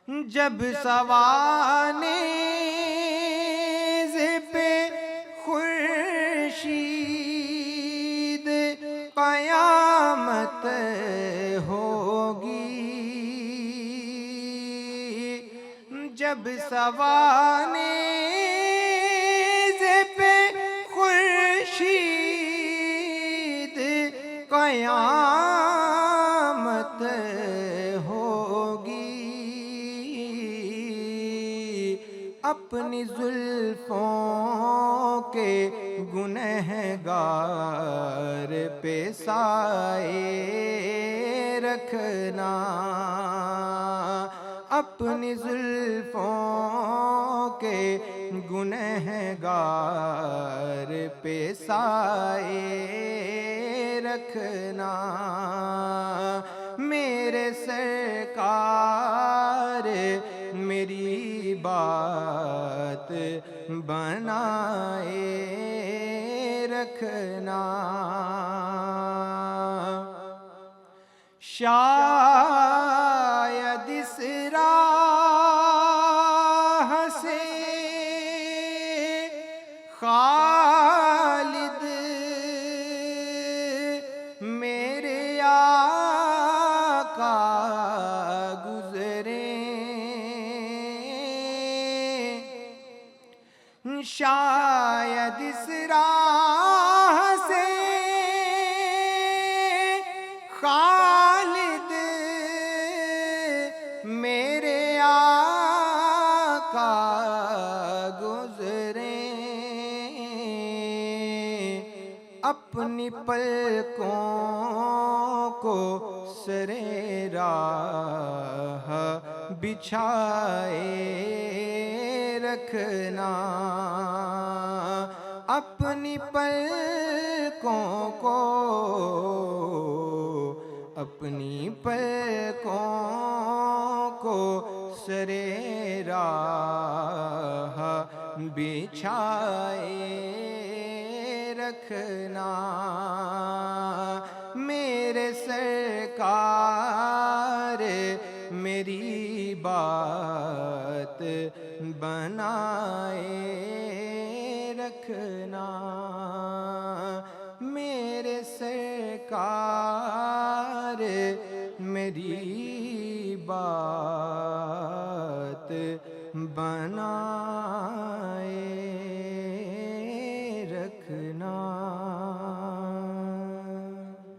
جب سوانیز پہ خورشید قیامت ہوگی، جب سوانیز پہ خورشید قیامت ہوگی، اپنی زلفوں کے گنہگار پہ سائے رکھنا، اپنی زلفوں کے گنہگار پہ سائے رکھنا، میرے سرکار میری بات بنائے رکھنا، شاید اس راہ سے خالد میرے آقا گزرے، شاید اس راہ سے خالد میرے آقا گزرے، اپنی پلکوں کو سرے راہ بچھائے رکھنا، اپنی پلکوں کو، اپنی پلکوں کو سرے راہ بچھائے رکھنا، میرے سرکار میری بات بنائے رکھنا، میرے سرکار میری بات بنائے